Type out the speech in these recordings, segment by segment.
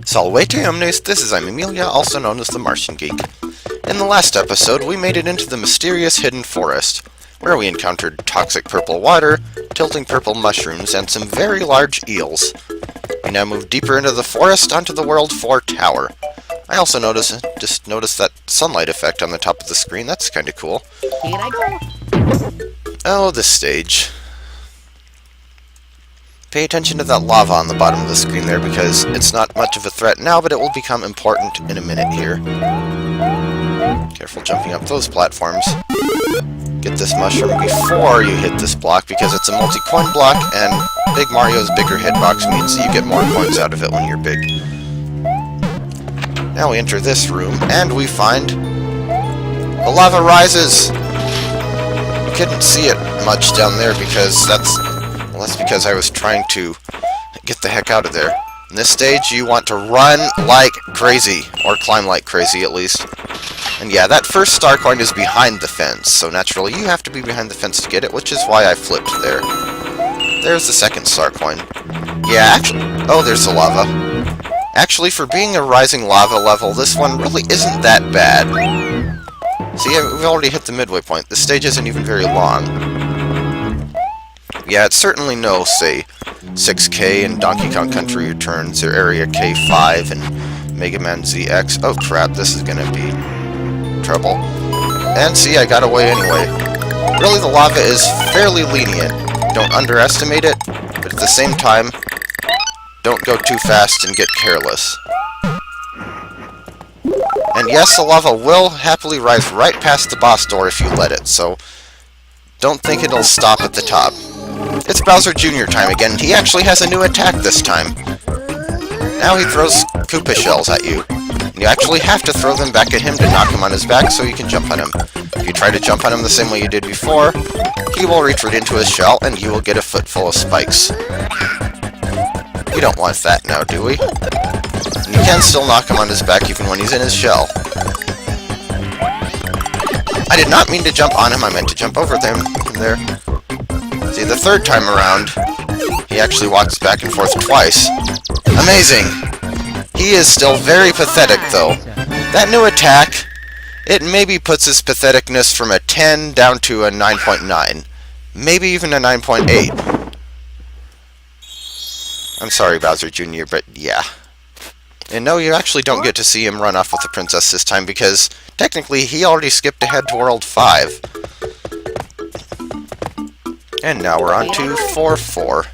Salvete omnes, this is Emilia, also known as TheMartianGeek. In the last episode, we made it into the mysterious hidden forest, where we encountered toxic purple water, tilting purple mushrooms, and some very large eels. We now move deeper into the forest onto the World 4 tower. I also noticed that sunlight effect on the top of the screen. That's kind of cool. Here I go. Oh, this stage. Pay attention to that lava on the bottom of the screen there, because it's not much of a threat now, but it will become important in a minute here. Careful jumping up those platforms. Get this mushroom before you hit this block, because it's a multi-coin block, and Big Mario's bigger hitbox means that you get more coins out of it when you're big. Now we enter this room, and we find the lava rises! You couldn't see it much down there, because that's because I was trying to get the heck out of there. In this stage, you want to run like crazy, or climb like crazy at least. And yeah, that first star coin is behind the fence, so naturally you have to be behind the fence to get it, which is why I flipped there. There's the second star coin. Yeah, actually... Oh, there's the lava. Actually, for being a rising lava level, this one really isn't that bad. See, we've already hit the midway point. This stage isn't even very long. Yeah, it's certainly no, say, 6K in Donkey Kong Country Returns, or Area K5 and Mega Man ZX. Oh crap, this is gonna be trouble. And see, I got away anyway. Really, the lava is fairly lenient. Don't underestimate it, but at the same time, don't go too fast and get careless. And yes, the lava will happily rise right past the boss door if you let it, so don't think it'll stop at the top. It's Bowser Jr. time again. He actually has a new attack this time. Now he throws Koopa shells at you. You actually have to throw them back at him to knock him on his back so you can jump on him. If you try to jump on him the same way you did before, he will retreat into his shell and you will get a foot full of spikes. We don't want that now, do we? And you can still knock him on his back even when he's in his shell. I did not mean to jump on him, I meant to jump over them there. See, the third time around, he actually walks back and forth twice. Amazing! He is still very pathetic, though. That new attack, it maybe puts his patheticness from a 10 down to a 9.9. Maybe even a 9.8. I'm sorry, Bowser Jr., but yeah. And no, you actually don't get to see him run off with the princess this time, because technically he already skipped ahead to World 5. And now we're on to 4-4.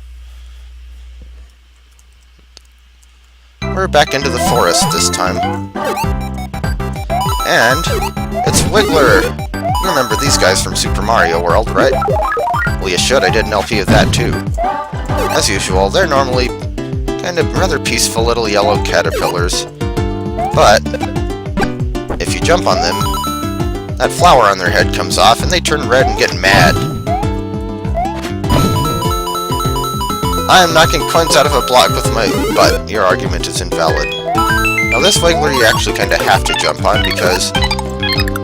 We're back into the forest this time. And it's Wiggler! You remember these guys from Super Mario World, right? Well, you should. I did an LP of that, too. As usual, they're normally kind of rather peaceful little yellow caterpillars. But if you jump on them, that flower on their head comes off and they turn red and get mad. I am knocking coins out of a block with my butt. Your argument is invalid. Now this Wiggler you actually kind of have to jump on, because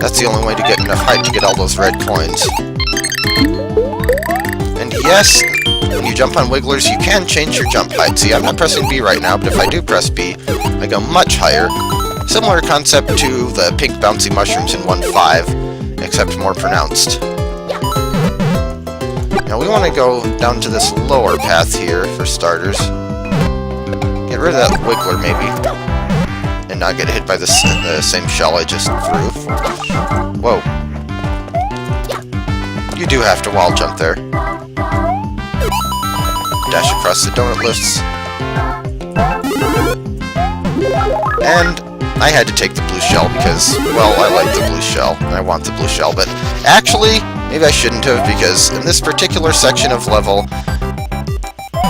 that's the only way to get enough height to get all those red coins. And yes, when you jump on Wigglers, you can change your jump height. See, I'm not pressing B right now, but if I do press B, I go much higher. Similar concept to the pink bouncy mushrooms in 1.5, except more pronounced. Now we want to go down to this lower path here, for starters. Get rid of that Wiggler, maybe. And not get hit by the same shell I just threw. Whoa. You do have to wall jump there. Dash across the donut lifts. And I had to take the blue shell because, well, I like the blue shell, and I want the blue shell, but actually, maybe I shouldn't have, because in this particular section of level,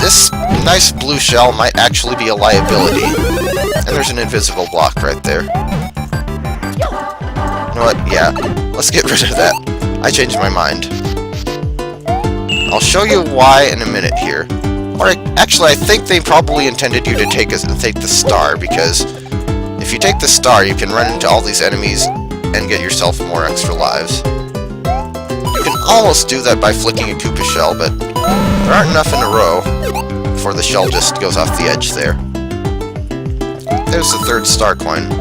this nice blue shell might actually be a liability. And there's an invisible block right there. You know what? Yeah, let's get rid of that. I changed my mind. I'll show you why in a minute here. Or actually, I think they probably intended you to take the star, because if you take the star, you can run into all these enemies and get yourself more extra lives. You can almost do that by flicking a Koopa shell, but there aren't enough in a row before the shell just goes off the edge there. there's the third star coin.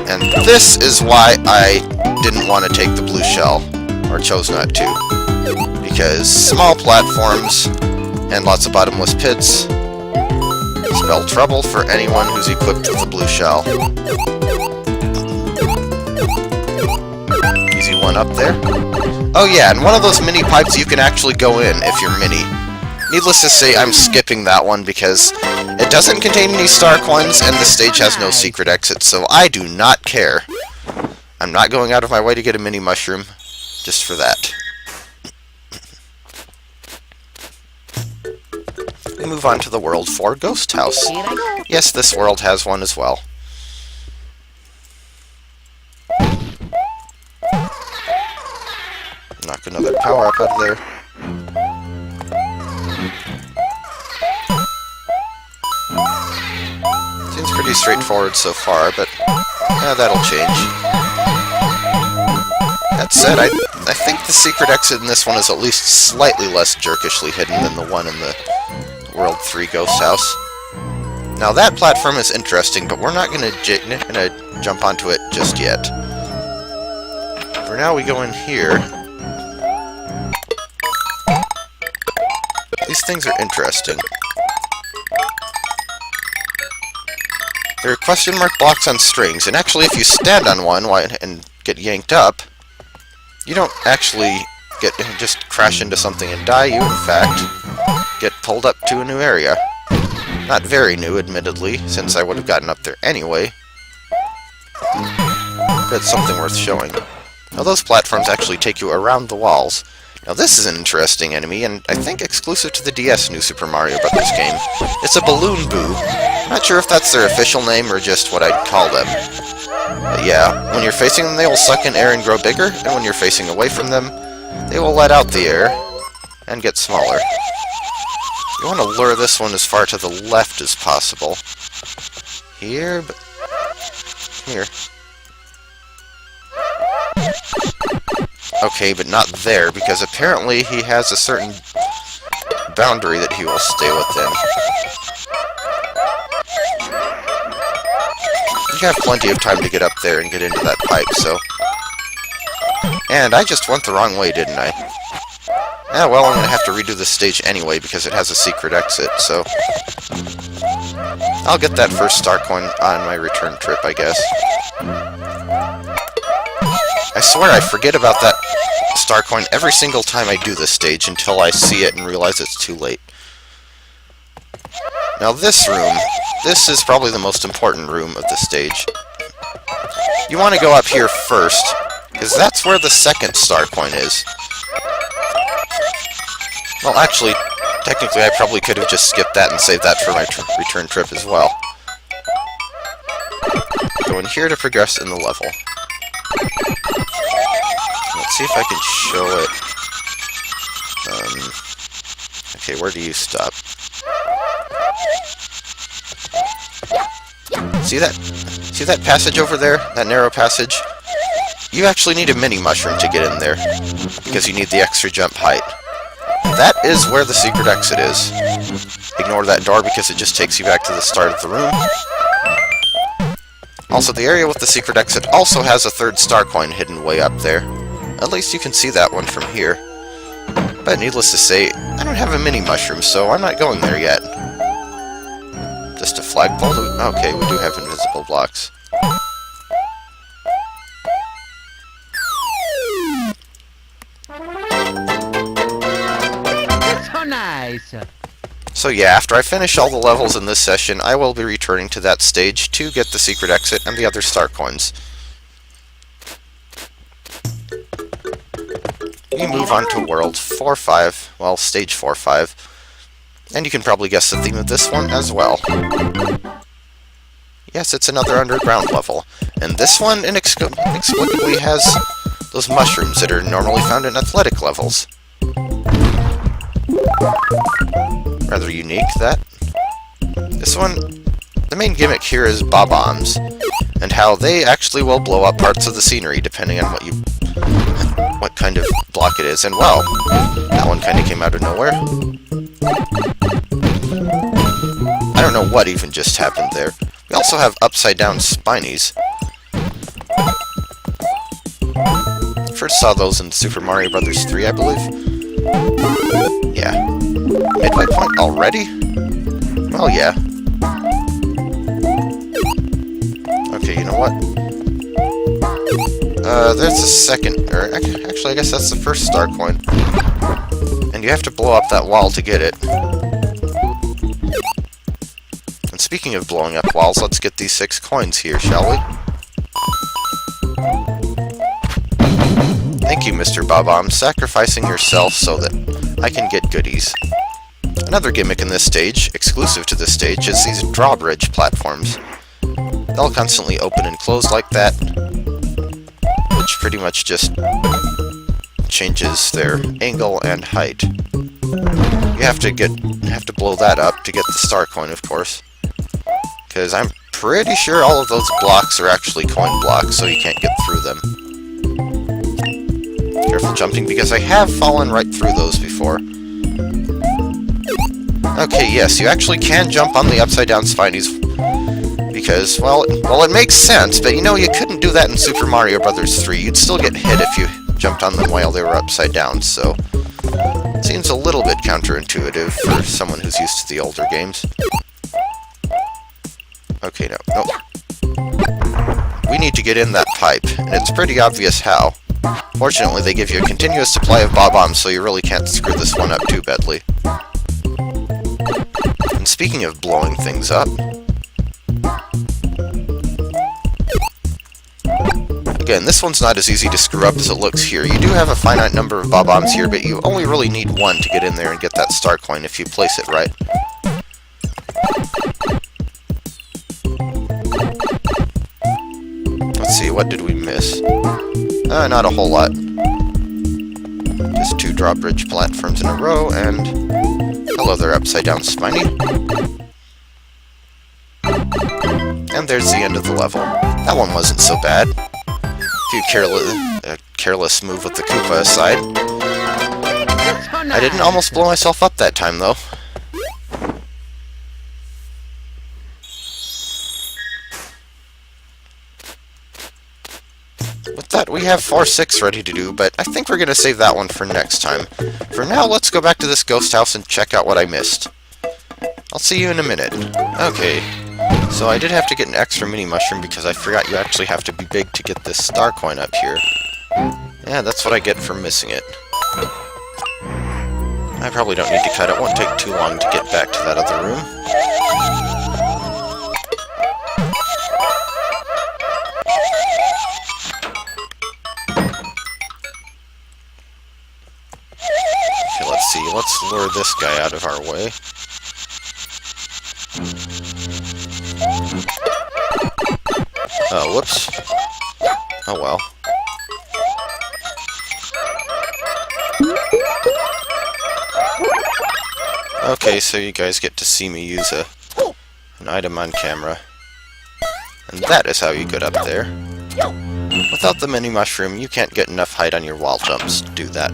And this is why I didn't want to take the blue shell, or chose not to. Because small platforms and lots of bottomless pits spell trouble for anyone who's equipped with the blue shell. Easy one up there. Oh yeah, and one of those mini pipes you can actually go in if you're mini. Needless to say, I'm skipping that one because it doesn't contain any star coins and the stage has no secret exit, so I do not care. I'm not going out of my way to get a mini mushroom just for that. We move on to the world 4 ghost house. Here I go. Yes, this world has one as well. Knock another power up out of there. Seems pretty straightforward so far, but yeah, that'll change. That said, I think the secret exit in this one is at least slightly less jerkishly hidden than the one in the World 3 Ghost House. Now that platform is interesting, but we're not gonna jump onto it just yet. For now, we go in here. These things are interesting. There are question mark blocks on strings, and actually if you stand on one and get yanked up, you don't actually just crash into something and die. You, in fact, get pulled up to a new area. Not very new, admittedly, since I would have gotten up there anyway. But it's something worth showing. Now those platforms actually take you around the walls. Now this is an interesting enemy, and I think exclusive to the DS New Super Mario Bros. Game. It's a Balloon Boo. I'm not sure if that's their official name or just what I'd call them. But yeah, when you're facing them, they will suck in air and grow bigger, and when you're facing away from them, they will let out the air and get smaller. You want to lure this one as far to the left as possible. Here, but... here. Okay, but not there, because apparently he has a certain boundary that he will stay within. You have plenty of time to get up there and get into that pipe, so... And I just went the wrong way, didn't I? Ah, well, I'm gonna have to redo this stage anyway, because it has a secret exit, so... I'll get that first star coin on my return trip, I guess. I swear I forget about that star coin every single time I do this stage until I see it and realize it's too late. Now this room, this is probably the most important room of the stage. You want to go up here first, because that's where the second star coin is. Well, actually, technically I probably could have just skipped that and saved that for my return trip as well. Go in here to progress in the level. Let's see if I can show it. Okay, where do you stop? See that? See that passage over there? That narrow passage? You actually need a mini mushroom to get in there, because you need the extra jump height. That is where the secret exit is. Ignore that door because it just takes you back to the start of the room. Also, the area with the secret exit also has a third star coin hidden way up there. At least you can see that one from here. But needless to say, I don't have a mini mushroom, so I'm not going there yet. Just a flagpole? Okay, we do have invisible blocks. So nice. So yeah, after I finish all the levels in this session, I will be returning to that stage to get the secret exit and the other star coins. We move on to World 4-5, well, Stage 4-5, and you can probably guess the theme of this one as well. Yes, it's another underground level, and this one inexplicably has those mushrooms that are normally found in athletic levels. Rather unique, that. This one, the main gimmick here is Bob-ombs, and how they actually will blow up parts of the scenery depending on what kind of block it is. And wow, that one kind of came out of nowhere. I don't know what even just happened there. We also have upside-down spinies. First saw those in Super Mario Bros. 3, I believe. Yeah. Midway point already? Well, yeah. Okay, you know what? There's a second, or actually I guess that's the first star coin. And you have to blow up that wall to get it. And speaking of blowing up walls, let's get these 6 coins here, shall we? Thank you, Mr. Bob-ombs, sacrificing yourself so that I can get goodies. Another gimmick in this stage, exclusive to this stage, is these drawbridge platforms. They'll constantly open and close like that, which pretty much just changes their angle and height. You have to blow that up to get the star coin, of course, because I'm pretty sure all of those blocks are actually coin blocks, so you can't get through them. Careful jumping, because I have fallen right through those before. Okay, yes, you actually can jump on the upside-down spinies, because, well, it makes sense, but you know, you couldn't do that in Super Mario Bros. 3. You'd still get hit if you jumped on them while they were upside down, so it seems a little bit counterintuitive for someone who's used to the older games. Okay, no. We need to get in that pipe, and it's pretty obvious how. Fortunately, they give you a continuous supply of Bob-ombs, so you really can't screw this one up too badly. And speaking of blowing things up, again, this one's not as easy to screw up as it looks here. You do have a finite number of Bob-ombs here, but you only really need 1 to get in there and get that star coin if you place it right. Let's see, what did we miss? Not a whole lot. Just 2 drawbridge platforms in a row, and hello there, upside-down spiny. And there's the end of the level. That one wasn't so bad. A few careless move with the Koopa aside. I didn't almost blow myself up that time, though. With that, we have 4-6 ready to do, but I think we're going to save that one for next time. For now, let's go back to this ghost house and check out what I missed. I'll see you in a minute. Okay, so I did have to get an extra mini mushroom because I forgot you actually have to be big to get this star coin up here. Yeah, that's what I get for missing it. I probably don't need to cut it. It won't take too long to get back to that other room. Let's see, let's lure this guy out of our way. Oh, whoops. Oh well. Okay, so you guys get to see me use an item on camera. And that is how you get up there. Without the mini mushroom, you can't get enough height on your wall jumps to do that.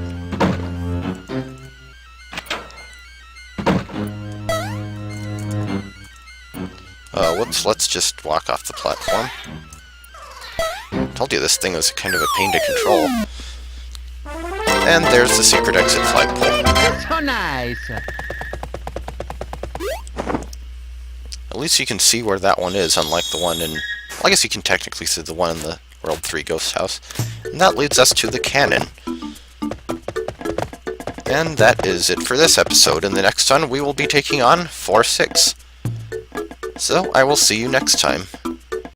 Whoops, let's just walk off the platform. Told you this thing was kind of a pain to control. And there's the secret exit flagpole. That's so nice. At least you can see where that one is, unlike the one in... Well, I guess you can technically see the one in the World 3 Ghost House. And that leads us to the cannon. And that is it for this episode. In the next one, we will be taking on 4-6. So, I will see you next time.